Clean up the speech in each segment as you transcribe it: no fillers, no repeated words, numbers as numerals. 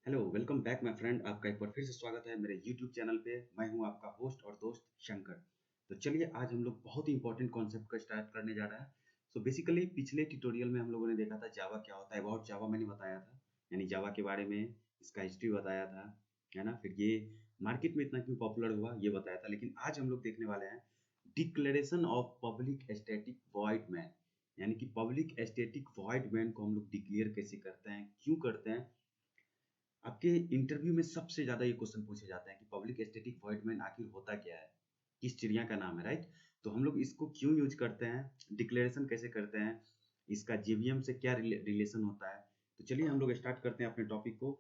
Hello welcome back my friend. आपका एक बार फिर से स्वागत है मेरे यूट्यूब चैनल पे। मैं हूं आपका होस्ट और दोस्त शंकर। तो चलिए आज हम लोग बहुत ही इंपॉर्टेंट कॉन्सेप्ट का स्टार्ट करने जा रहे हैं। सो बेसिकली पिछले ट्यूटोरियल में हम लोगों ने देखा था जावा क्या होता है, अबाउट जावा मैंने बताया था, यानी जावा के बारे में इसका हिस्ट्री बताया था, है ना। फिर ये मार्केट में इतना क्यों पॉपुलर हुआ ये बताया था। लेकिन आज हम लोग देखने वाले हैं declaration of public static void man, यानी कि पब्लिक स्टैटिक वॉइड मैन को हम लोग डिक्लेयर कैसे करते हैं, क्यों करते हैं। आपके इंटरव्यू में सबसे ज्यादा ये क्वेश्चन पूछे जाते हैं कि पब्लिक स्टैटिक वॉइड मैन आखिर होता क्या है, किस चिड़िया का नाम है, राइट। तो हम लोग इसको क्यों यूज करते हैं, डिक्लेरेशन कैसे करते हैं, इसका जेवीएम से क्या रिलेशन होता है। तो चलिए हम लोग स्टार्ट करते हैं अपने टॉपिक को।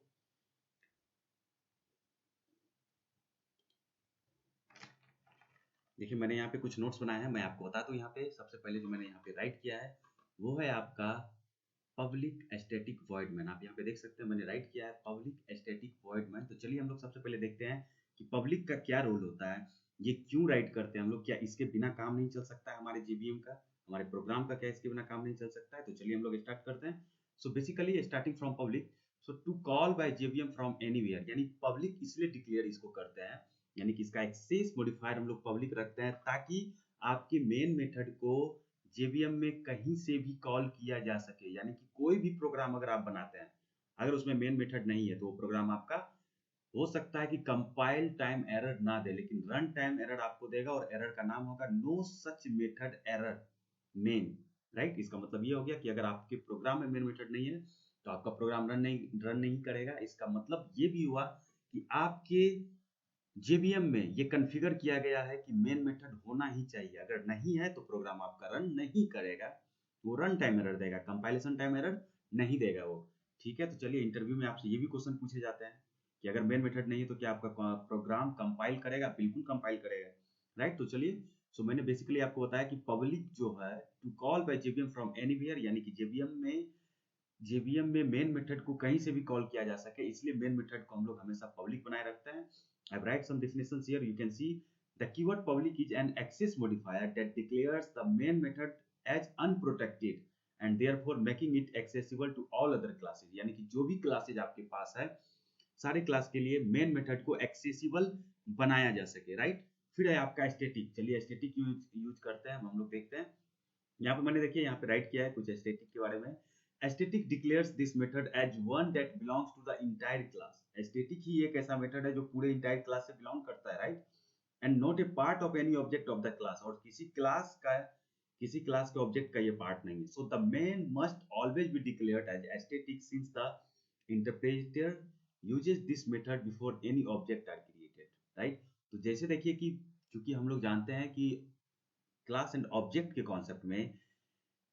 देखिए मैंने यहाँ पे कुछ नोट्स बनाए हैं, मैं आपको बता दूं। यहाँ पे सबसे पहले जो मैंने यहाँ पे राइट किया है वो है आपका पब्लिक स्टैटिक वॉइड मैन। आप यहाँ पे देख सकते हैं मैंने राइट किया है पब्लिक स्टैटिक वॉइड मैन। तो चलिए हम लोग सबसे पहले देखते हैं कि पब्लिक का क्या रोल होता है, ये क्यों राइट करते हैं हम लोग, क्या इसके बिना काम नहीं चल सकता है हमारे जेवीएम का, हमारे प्रोग्राम का क्या इसके बिना काम नहीं चल सकता है। तो चलिए हम लोग स्टार्ट करते हैं। So basically starting from public, so to call by JVM from anywhere, यानी पब्लिक इसलिए डिक्लेयर इसको करते हैं, यानी कि इसका एक्सेस मॉडिफायर हम लोग पब्लिक रखते हैं ताकि आपके मेन मेथड को जेवीएम में कहीं से भी कॉल किया जा सके। यानी कि कोई भी प्रोग्राम अगर आप बनाते हैं, अगर उसमें मेन मेथड नहीं है तो वो प्रोग्राम आपका हो सकता है कि कंपाइल टाइम एरर ना दे, लेकिन रन टाइम एरर आपको देगा और एरर का नाम होगा no such method error main, right. इसका मतलब ये हो गया कि अगर आपके प्रोग्राम में मेन मेथड नहीं है तो आपका प्रोग्राम रन नहीं करेगा। इसका मतलब ये भी हुआ कि आपके जेवीएम में ये कॉन्फ़िगर किया गया है कि मेन मेथड होना ही चाहिए, अगर नहीं है तो प्रोग्राम आपका रन नहीं करेगा, वो रन टाइम एरर देगा, कंपाइलेशन टाइम एरर नहीं देगा वो। ठीक है। तो चलिए इंटरव्यू में आपसे ये भी क्वेश्चन पूछे जाते हैं कि अगर मेन मेथड नहीं है तो क्या आपका प्रोग्राम कंपाइल करेगा, बिल्कुल कंपाइल करेगा, राइट। तो चलिए सो मैंने बेसिकली आपको बताया कि पब्लिक जो है to call by JVM from anywhere, यानी कि जेवीएम में मेन मेथड को कहीं से भी कॉल किया जा सके, इसलिए मेन मेथड को हम लोग हमेशा पब्लिक बनाए रखते हैं। I write some definitions here. You can see the keyword public is an access modifier that declares the main method as unprotected and therefore making it accessible to all other classes. यानी कि जो भी classes आपके पास है सारे class के लिए main method को एक्सेसिबल बनाया जा सके, राइट। फिर है आपका स्टैटिक। चलिए स्टैटिक यूज करते हैं हम लोग देखते हैं। यहाँ पे मैंने देखिए यहाँ पे राइट किया है कुछ स्टैटिक के बारे में। Static declares this method as one that belongs to the entire class. Static ही एक ऐसा मेथड है जो पूरे इंटायर क्लास से बिलोंग करता है, right, and not a part of any object of the class, और किसी क्लास के ऑब्जेक्ट का ये पार्ट नहीं है। So the main must always be declared as static since the interpreter uses this method before any object are created, right. तो जैसे देखिए कि क्योंकि हम लोग जानते हैं कि क्लास एंड ऑब्जेक्ट के कॉन्सेप्ट में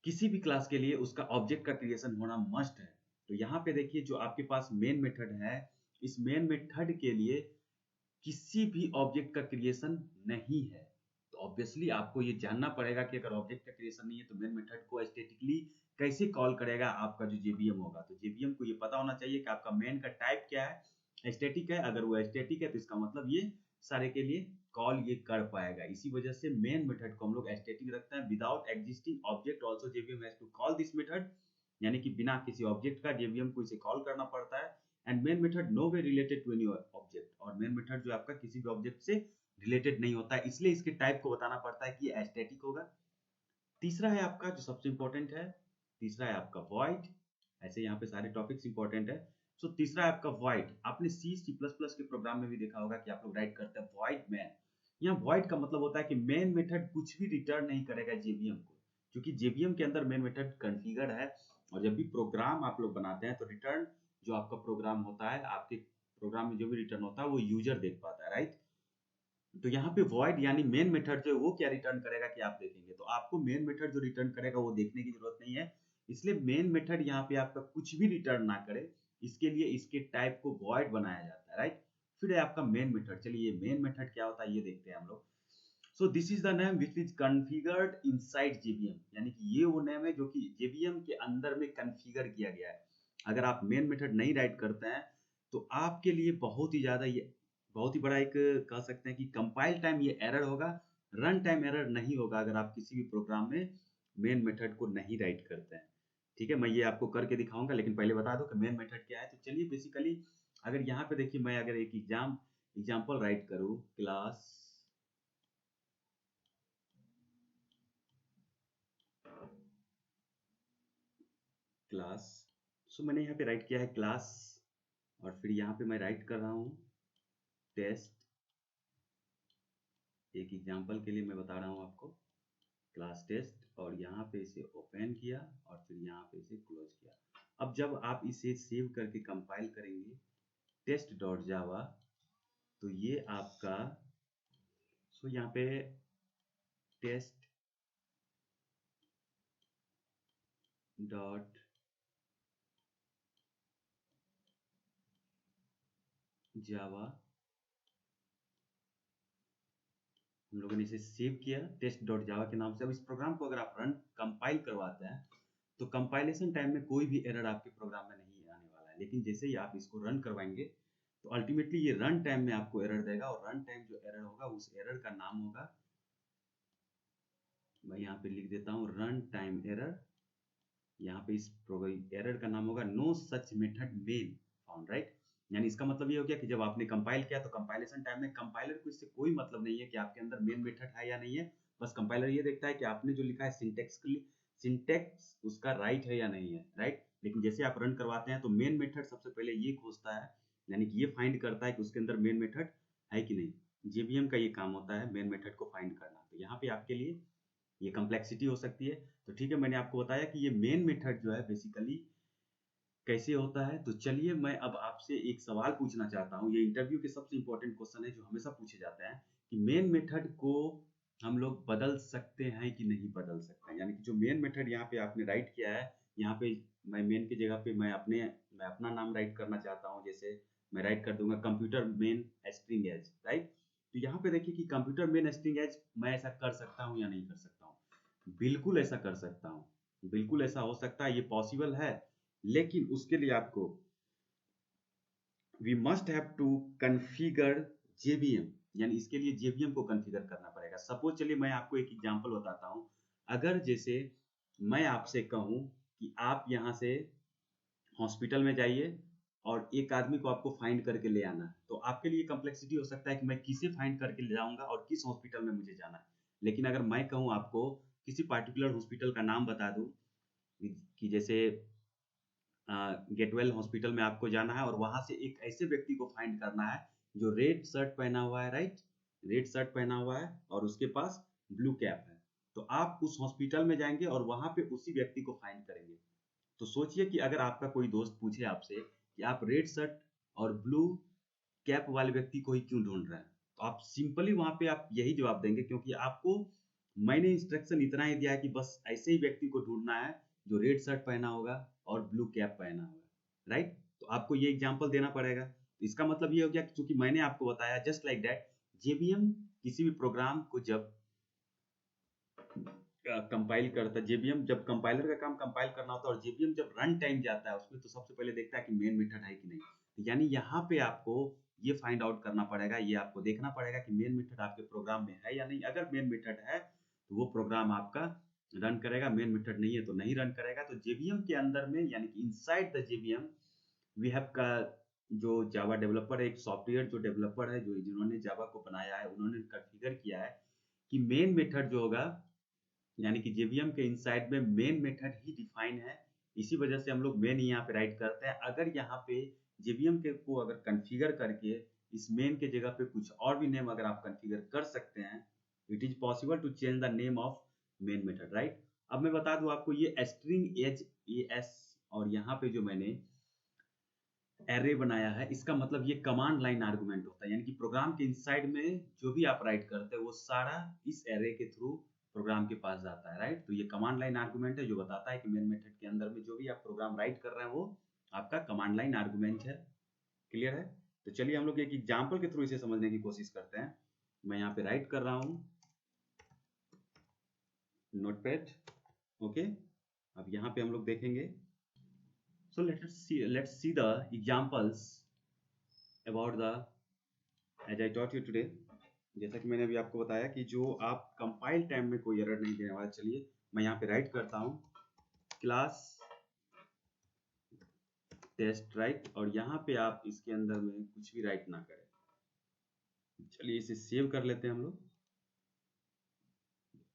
किसी भी क्लास के लिए उसका ऑब्जेक्ट का क्रिएशन होना मस्ट है। तो यहाँ पे देखिए जो आपके पास मेन मेथड है, इस मेन मेथड के लिए किसी भी ऑब्जेक्ट का क्रिएशन नहीं है। तो ऑब्वियसली आपको ये जानना पड़ेगा कि अगर ऑब्जेक्ट का क्रिएशन नहीं है तो मेन मेथड को स्टैटिकली कैसे कॉल करेगा आपका जो जेवीएम होगा। तो जेवीएम को ये पता होना चाहिए कि आपका मेन का टाइप क्या है, स्टैटिक है। अगर वो स्टैटिक है तो इसका मतलब ये सारे के लिए कॉल ये कर पाएगा। इसी वजह से मेन मेथड को हम लोग स्टैटिक रखते हैं। Without existing object also JVM has to call this method, यानी कि बिना किसी ऑब्जेक्ट का जेवीएम को इसे कॉल करना पड़ता है। And main method no way related to any object, और मेन मेथड जो आपका किसी भी ऑब्जेक्ट से रिलेटेड नहीं होता है, इसलिए इसके टाइप को बताना पड़ता है कि ये एस्थेटिक होगा। तीसरा है आपका जो सबसे इंपॉर्टेंट है, तीसरा है आपका वॉइड। ऐसे यहाँ पे सारे टॉपिक्स इंपॉर्टेंट है। सो तीसरा है आपका वॉइड। आपने सी प्लस प्लस के प्रोग्राम में भी देखा होगा कि आप लोग राइट करते हैं वॉइड मैन। यहाँ वॉइड का मतलब होता है कि मेन मेथड कुछ भी रिटर्न नहीं करेगा जेवीएम को, क्योंकि जेवीएम के अंदर मेन मेथड कॉन्फ़िगर है। और जब भी प्रोग्राम आप लोग बनाते हैं तो रिटर्न जो आपका प्रोग्राम होता है, आपके प्रोग्राम में जो भी रिटर्न होता है वो यूजर देख पाता है, राइट। तो यहाँ पे वॉइड यानी मेन मेथड जो है वो क्या रिटर्न करेगा कि आप देखेंगे, तो आपको मेन मेथड जो रिटर्न करेगा वो देखने की जरूरत नहीं है। इसलिए मेन मेथड यहाँ पे आपका कुछ भी रिटर्न ना करे, इसके लिए इसके टाइप को वॉइड बनाया जाता है, राइट। फिर है आपका मेन मेथड। चलिए मेन मेथड क्या होता है ये देखते हैं हम लोग। So this is the name which is configured inside JVM, यानी कि ये वो नेम है जो कि जेवीएम के अंदर में कॉन्फ़िगर किया गया है। अगर आप मेन मेथड नहीं राइट करते हैं तो आपके लिए बहुत ही ज्यादा ये बहुत ही बड़ा एक कह सकते हैं कि कंपाइल टाइम ये एरर होगा, रन टाइम एरर नहीं होगा अगर आप किसी भी प्रोग्राम में मेन मेथड को नहीं राइट करते हैं। ठीक है, मैं ये आपको करके दिखाऊंगा, लेकिन पहले बता दूं कि मेन मेथड क्या है। तो चलिए बेसिकली अगर यहाँ पे देखिए मैं अगर एक एग्जाम्पल राइट करूँ क्लास, सो मैंने यहाँ पे राइट किया है क्लास, और फिर यहाँ पे मैं राइट कर रहा हूँ टेस्ट। एक एग्जाम्पल के लिए मैं बता रहा हूँ आपको, क्लास टेस्ट, और यहाँ पे इसे ओपन किया और फिर यहाँ पे इसे क्लोज किया। अब जब आप इसे सेव करके कंपाइल करेंगे टेस्ट डॉट जावा, तो ये आपका यहाँ पे टेस्ट डॉट जावा, हम लोगों ने इसे सेव किया टेस्ट डॉट जावा के नाम से। अब इस प्रोग्राम को अगर आप रन कंपाइल करवाते हैं तो कंपाइलेशन टाइम में कोई भी एरर आपके प्रोग्राम में नहीं आने वाला है, लेकिन जैसे ही आप इसको रन करवाएंगे तो अल्टीमेटली ये रन टाइम में आपको एरर देगा, और रन टाइम जो एरर होगा उस एरर का नाम होगा, मैं यहाँ पे लिख देता हूँ रन टाइम एरर। यहाँ पे इस एरर का नाम होगा no such method main found, right. यानी इसका मतलब ये हो गया कि जब आपने कंपाइल किया तो कंपाइलेशन टाइम में कंपाइलर को इससे कोई मतलब नहीं है कि आपके अंदर मेन मेथड है या नहीं है, बस कंपाइलर ये देखता है कि आपने जो लिखा है सिंटेक्स उसका राइट है या नहीं है, राइट। लेकिन जैसे आप रन करवाते हैं तो मेन मेथड सबसे पहले ये खोजता है, यानी कि ये फाइंड करता है कि उसके अंदर मेन मेथड है कि नहीं। जेवीएम का ये काम होता है मेन मेथड को फाइंड करना। तो यहाँ पे आपके लिए ये कम्प्लेक्सिटी हो सकती है। तो ठीक है, मैंने आपको बताया कि ये मेन मेथड जो है बेसिकली कैसे होता है। तो चलिए मैं अब आपसे एक सवाल पूछना चाहता हूँ, ये इंटरव्यू के सबसे इंपॉर्टेंट क्वेश्चन है जो हमेशा पूछे जाते हैं कि मेन मेथड को हम लोग बदल सकते हैं कि नहीं बदल सकते हैं। यानी कि जो मेन मेथड यहाँ पे आपने राइट किया है, यहाँ पे मैं मेन की जगह पे मैं अपना नाम राइट करना चाहता हूँ। जैसे मैं राइट कर दूंगा कंप्यूटर मेन स्ट्रिंग एज, राइट। तो यहाँ पे देखिए कि कंप्यूटर मेन स्ट्रिंग एज मैं ऐसा कर सकता हूँ या नहीं कर सकता हूँ। बिल्कुल ऐसा कर सकता हूँ, बिल्कुल ऐसा हो सकता है, ये पॉसिबल है। लेकिन उसके लिए आपको we must have to configure JVM, यानी इसके लिए जेवीएम को कॉन्फ़िगर करना पड़ेगा। सपोज चलिए मैं आपको एक एग्जांपल बताता हूँ। अगर जैसे मैं आपसे कहूँ कि आप यहाँ से हॉस्पिटल में जाइए और एक आदमी को आपको फाइंड करके ले आना है, तो आपके लिए कम्प्लेक्सिटी हो सकता है कि मैं किसे फाइंड करके ले जाऊंगा और किस हॉस्पिटल में मुझे जाना है। लेकिन अगर मैं कहूँ आपको किसी पार्टिकुलर हॉस्पिटल का नाम बता दूं कि जैसे गेटवेल हॉस्पिटल में आपको जाना है और वहां से एक ऐसे व्यक्ति को फाइंड करना है जो रेड शर्ट पहना हुआ है, राइट, रेड शर्ट पहना हुआ है और उसके पास ब्लू कैप है। तो आप उस हॉस्पिटल में जाएंगे और वहां पे उसी व्यक्ति को फाइंड करेंगे। तो सोचिए कि अगर आपका कोई दोस्त पूछे आपसे कि आप रेड शर्ट और ब्लू कैप वाले व्यक्ति को ही क्यों ढूंढ रहे हैं, तो आप सिंपली वहां पे आप यही जवाब देंगे क्योंकि आपको मैंने इंस्ट्रक्शन इतना ही दिया है कि बस ऐसे ही व्यक्ति को ढूंढना है जो रेड शर्ट पहना होगा और ब्लू कैप पहना होगा, राइट। तो आपको ये एग्जांपल देना पड़ेगा। तो इसका मतलब ये हो गया कि चूंकि मैंने आपको बताया जस्ट लाइक दैट, जेवीएम किसी भी प्रोग्राम को जब कंपाइल करता है, जेवीएम जब कंपाइलर का काम कंपाइल करना होता है और जेवीएम जब रन टाइम जाता है उसमें तो सबसे पहले देखता है कि मेन मेथड है कि नहीं। तो यानी यहाँ पे आपको ये फाइंड आउट करना पड़ेगा, ये आपको देखना पड़ेगा कि मेन मेथड आपके प्रोग्राम में है या नहीं। अगर मेन मेथड है तो वो प्रोग्राम आपका रन करेगा, मेन मेथड नहीं है तो नहीं रन करेगा। तो जेवीएम के अंदर में यानी कि inside the JVM we have का जो जावा डेवलपर है, एक सॉफ्टवेयर जो डेवलपर है जो जिन्होंने जावा को बनाया है उन्होंने कॉन्फ़िगर किया है कि मेन मेथड जो होगा, यानी कि जेवीएम के इनसाइड में मेन मेथड ही डिफाइन है। इसी वजह से हम लोग मेन यहाँ पे राइट करते हैं। अगर यहाँ पे जेवीएम के को अगर कॉन्फ़िगर करके इस मेन के जगह पे कुछ और भी नेम अगर आप कॉन्फ़िगर कर सकते हैं, it is possible to change the name of main method, right. अब मैं बता दूं आपको ये स्ट्रिंग एज एस और यहाँ पे जो मैंने एरे बनाया है इसका मतलब ये कमांड लाइन आर्गुमेंट होता है, यानी कि प्रोग्राम के इनसाइड में जो भी आप राइट करते हैं वो सारा इस एरे के थ्रू प्रोग्राम के पास जाता है, राइट। तो ये कमांड लाइन आर्गुमेंट है जो बताता है कि मेन मेथड के अंदर में जो भी आप प्रोग्राम राइट कर रहे हैं वो आपका कमांड लाइन आर्गुमेंट है। क्लियर है? तो चलिए हम लोग एक एग्जाम्पल के थ्रू इसे समझने की कोशिश करते हैं। मैं यहाँ पे राइट कर रहा हूँ नोटपैड, ओके। अब यहाँ पे हम लोग देखेंगे, so let's see the examples about the as I taught you today। जैसा कि मैंने अभी आपको बताया कि जो आप कंपाइल टाइम में कोई एरर नहीं देने वाला। चलिए मैं यहाँ पे राइट करता हूँ क्लास टेस्ट राइट, और यहाँ पे आप इसके अंदर में कुछ भी राइट ना करें। चलिए इसे सेव कर लेते हैं हम लोग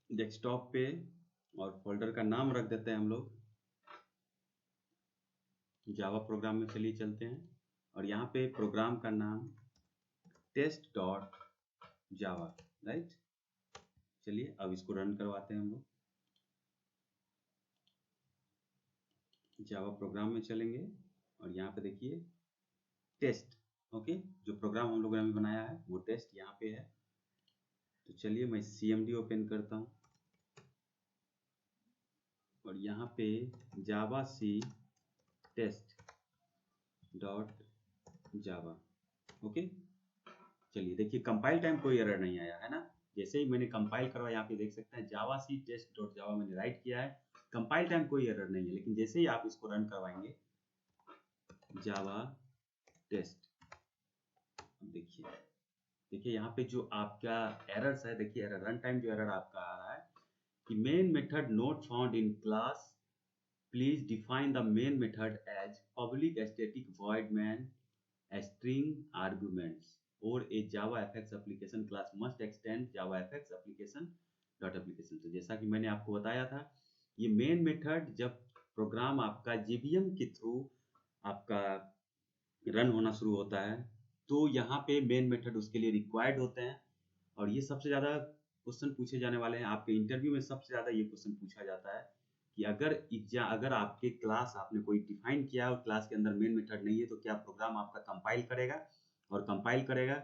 डेस्कटॉप पे, और फोल्डर का नाम रख देते हैं हम लोग जावा प्रोग्राम में। चलिए चलते हैं, और यहाँ पे प्रोग्राम का नाम टेस्ट डॉट जावा राइट। चलिए अब इसको रन करवाते हैं हम लोग। जावा प्रोग्राम में चलेंगे, और यहाँ पे देखिए टेस्ट, ओके, जो प्रोग्राम हम लोगों ने अभी बनाया है वो टेस्ट यहाँ पे है। तो चलिए मैं CMD ओपन करता हूँ, और यहाँ पे जावा c test dot Java, okay. चलिए देखिए कंपाइल टाइम कोई एरर नहीं आया है ना। जैसे ही मैंने कंपाइल करवा, यहाँ पे देख सकते हैं जावा सी टेस्ट डॉट जावा मैंने राइट किया है, कंपाइल टाइम कोई एरर नहीं है। लेकिन जैसे ही आप इसको रन करवाएंगे जावा टेस्ट, देखिए देखिए यहाँ पे जो आपका एरर्स है, देखिए एरर रन टाइम जो एरर आपका आ रहा है कि main method not found in class, please define the main method as public static void main string arguments or a JavaFX application class must extend JavaFX application dot application। तो जैसा कि मैंने आपको बताया था, ये मेन मेथड जब programme आपका JVM के थ्रू आपका रन होना शुरू होता है, तो यहाँ पे मेन मेथड उसके लिए रिक्वायर्ड होते हैं। और ये सबसे ज़्यादा क्वेश्चन पूछे जाने वाले हैं आपके इंटरव्यू में। सबसे ज़्यादा ये क्वेश्चन पूछा जाता है कि अगर आपके क्लास आपने कोई डिफाइन किया और क्लास के अंदर मेन मेथड नहीं है, तो क्या प्रोग्राम आपका कंपाइल करेगा, और कंपाइल करेगा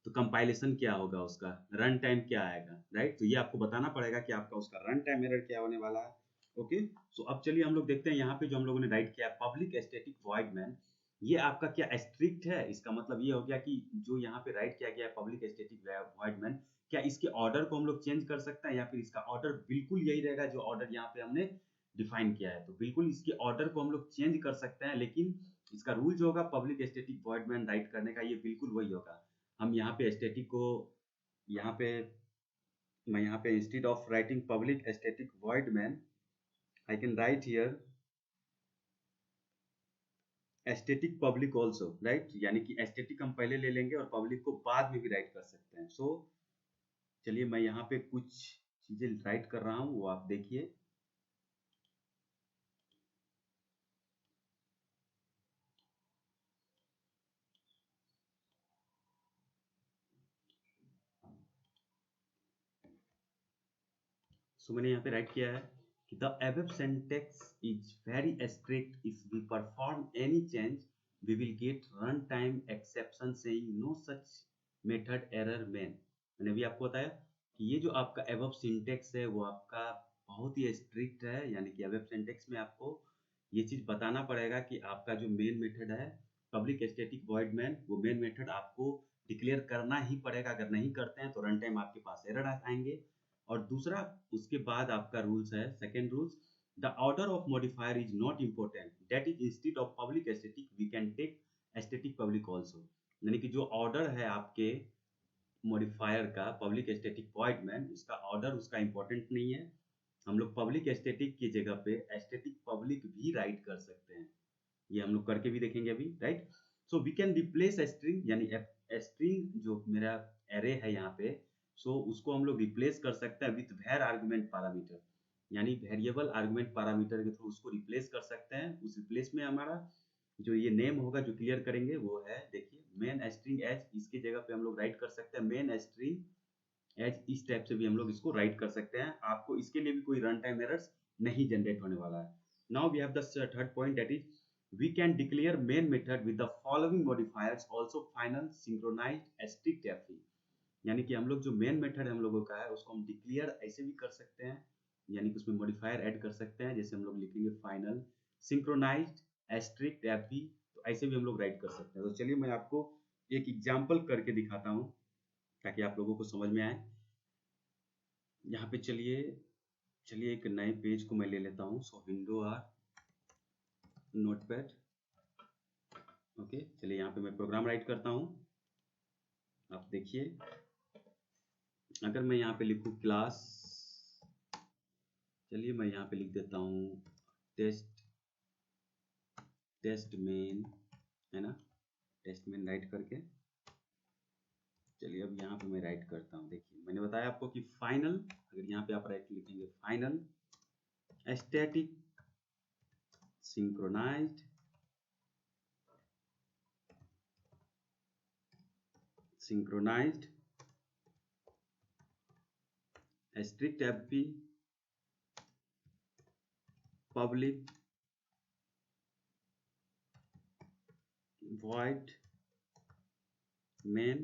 तो कंपाइलेशन क्या होगा, उसका रन टाइम क्या आएगा राइट। तो ये आपको बताना पड़ेगा कि आपका उसका रन टाइम एरर क्या होने वाला है, ओके। सो अब चलिए हम लोग देखते हैं यहाँ पे जो हम लोगों ने राइट किया है पब्लिक स्टैटिक वॉइड मैन, ये आपका क्या स्ट्रिक्ट है। इसका मतलब ये हो गया कि जो यहाँ पे राइट किया गया है पब्लिक स्टैटिक वॉइड मैन, क्या इसके ऑर्डर को हम लोग चेंज कर सकते हैं, या फिर इसका ऑर्डर बिल्कुल यही रहेगा जो ऑर्डर यहाँ पे हमने डिफाइन किया है। तो बिल्कुल इसके ऑर्डर को हम लोग चेंज कर सकते हैं, लेकिन इसका रूल जो होगा public static void man right करने का, ये बिल्कुल वही होगा। हम यहाँ पे स्टैटिक को, यहाँ पे मैं यहाँ पे instead of writing public static void man, I can write here static public also right, यानी कि स्टैटिक हम पहले ले लेंगे और पब्लिक को बाद में भी राइट कर सकते हैं। सो चलिए मैं यहाँ पे कुछ चीजें राइट कर रहा हूँ, वो आप देखिए। सो मैंने यहाँ पे राइट किया है कि the above syntax is very strict, if we perform any change we will get runtime exception saying no such method error main। मैंने अभी आपको बताया कि ये जो आपका above syntax है वो आपका बहुत ही स्ट्रिक्ट है, यानी कि above syntax में आपको ये चीज बताना पड़ेगा कि आपका जो मेन मेथड है पब्लिक स्टैटिक वॉइड मैन, वो मेन मेथड आपको डिक्लेयर करना ही पड़ेगा। अगर नहीं करते हैं तो रन टाइम आपके पास एरर आएंगे। और दूसरा उसके बाद आपका रूल्स है, second rules, the order of modifier is not important, that is instead of public static we can take static public also. यानी कि जो ऑर्डर है आपके मॉडिफायर का पब्लिक स्टैटिक वॉइड मैन, उसका ऑर्डर उसका इम्पोर्टेंट नहीं है। हम लोग पब्लिक स्टैटिक की जगह पे स्टैटिक पब्लिक भी राइट कर सकते हैं, ये हम लोग करके भी देखेंगे अभी right. So we can replace string, यानी स्ट्रिंग जो मेरा एरे है यहाँ पे, सो उसको हम लोग रिप्लेस कर सकते हैं विथ var आर्गुमेंट पैरामीटर, यानी वेरिएबल आर्गुमेंट पैरामीटर के थ्रू उसको रिप्लेस कर सकते हैं। उस रिप्लेस में हमारा जो ये नेम होगा जो क्लियर करेंगे वो है, देखिए मेन स्ट्रिंग एज, इसकी जगह पे हम लोग राइट कर सकते हैं मेन स्ट्रिंग एज, इस टाइप से भी हम लोग इसको राइट कर सकते हैं। आपको इसके लिए भी कोई रन टाइम एरर्स नहीं जनरेट होने वाला है। Now we have the third point, that is we can declare main method with the following modifiers also final synchronized strict fp। यानी कि हम लोग जो मेन मेथड हम लोगों का है उसको हम डिक्लेयर ऐसे भी कर सकते हैं, यानी कि उसमें मॉडिफायर ऐड कर सकते हैं। जैसे हम लोग लिखेंगे फाइनल सिंक्रोनाइज्ड strict fp, तो ऐसे भी हम लोग राइट कर सकते हैं। तो चलिए मैं आपको एक एग्जांपल करके दिखाता हूँ ताकि आप लोगों को समझ में आए। यहाँ पे चलिए चलिए एक नए पेज को मैं ले लेता हूँ। सो विंडो आर नोटपैड, ओके। चलिए यहाँ पे मैं प्रोग्राम राइट करता हूँ, आप देखिए। अगर मैं यहाँ पे लिखूँ क्लास, चलिए मैं यहाँ पे लिख देता हूँ टेस्ट टेस्ट मेन, है ना, टेस्ट मेन राइट करके चलिए अब यहाँ पे मैं राइट करता हूँ। देखिए मैंने बताया आपको कि फाइनल, अगर यहाँ पे आप राइट लिखेंगे final static synchronized strict FP public void main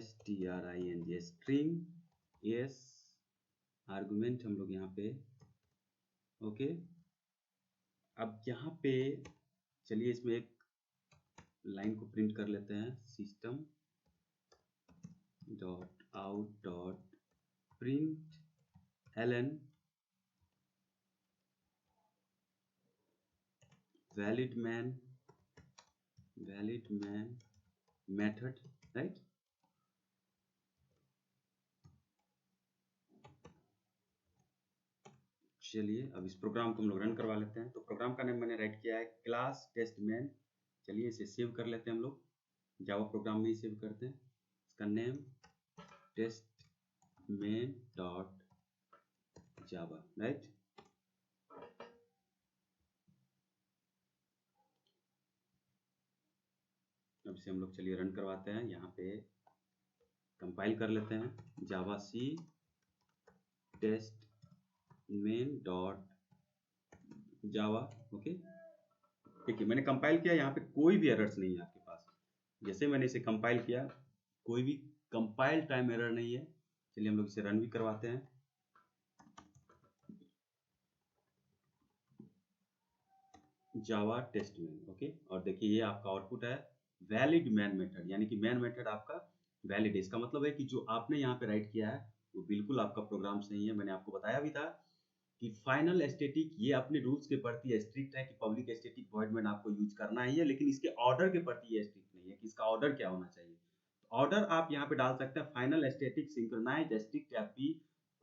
string string yes argument हम लोग यहाँ पे ओके। अब यहाँ पे चलिए इसमें एक लाइन को प्रिंट कर लेते हैं, system dot out dot println valid main method, right. चलिए अब इस प्रोग्राम को हम लोग रन करवा लेते हैं। तो प्रोग्राम का नेम मैंने राइट किया है क्लास टेस्ट मैन। चलिए इसे सेव कर लेते हैं, हम लोग जावा प्रोग्राम में ही सेव करते हैं। इसका name test main dot Java, right. अब इसे हम लोग चलिए रन करवाते हैं। यहाँ पे कंपाइल कर लेते हैं Java c test main dot Java, okay. देखिए मैंने कंपाइल किया, यहाँ पे कोई भी एरर्स नहीं है आपके पास। जैसे मैंने इसे कंपाइल किया कोई भी कंपाइल टाइम एरर नहीं है। चलिए हम लोग इसे रन भी करवाते हैं। Java test main, okay. और देखिए ये आपका आउटपुट है वैलिड मैन मेथड, यानी कि मैन मेथड आपका वैलिड है। इसका मतलब है कि जो आपने यहाँ पे राइट किया है वो बिल्कुल आपका प्रोग्राम सही है। मैंने आपको बताया भी था कि फाइनल स्टैटिक ये अपने रूल्स के प्रति स्ट्रिक्ट है कि पब्लिक स्टैटिक वॉइड मेन आपको यूज करना ही है, लेकिन इसके ऑर्डर के प्रति ये स्ट्रिक्ट नहीं है कि इसका ऑर्डर क्या होना चाहिए। ऑर्डर आप यहाँ पे डाल सकते हैं final static synchronized strict FP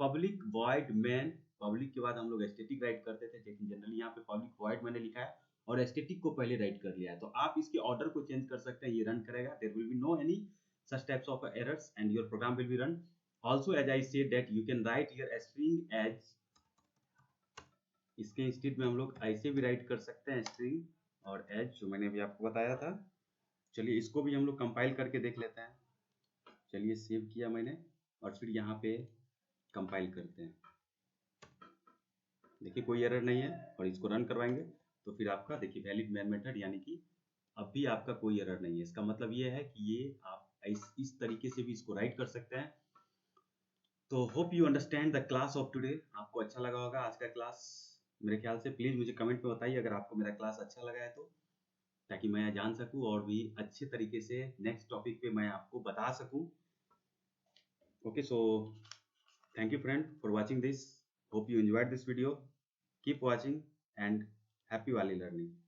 public void main. Public के बाद हम लोग स्टैटिक राइट करते थे, लेकिन जनरली यहाँ पे पब्लिक वॉइड मैंने लिखा है और स्टैटिक को पहले राइट कर लिया है। तो आप इसके ऑर्डर को चेंज कर सकते हैं, ये रन करेगा। There will be no any such types of errors and your program will be run. Also as I said that you can write your string as, इसके इंस्टेड में हम लोग ऐसे भी राइट कर सकते हैं स्ट्रिंग और एज, जो मैंने अभी आपको बताया था। चलिए इसको भी हम लोग कंपाइल करके देख लेते हैं। चलिए सेव किया मैंने और फिर यहाँ पे कंपाइल करते हैं। देखिए कोई एरर नहीं है और इसको रन करवाएंगे तो फिर आपका देखिए वैलिड मैन मेथड, यानी कि अब भी आपका कोई एरर नहीं है। इसका मतलब ये है कि ये आप इस तरीके से भी इसको राइट कर सकते हैं। तो hope you understand the class of today. आपको अच्छा लगा होगा आज का क्लास मेरे ख्याल से। प्लीज़ मुझे कमेंट में बताइए अगर आपको मेरा क्लास अच्छा लगा है तो, ताकि मैं जान सकूं और भी अच्छे तरीके से नेक्स्ट टॉपिक पे मैं आपको बता सकूं। Okay, so thank you friend for watching this. Hope you enjoyed this video. Keep watching and happy वाली लर्निंग।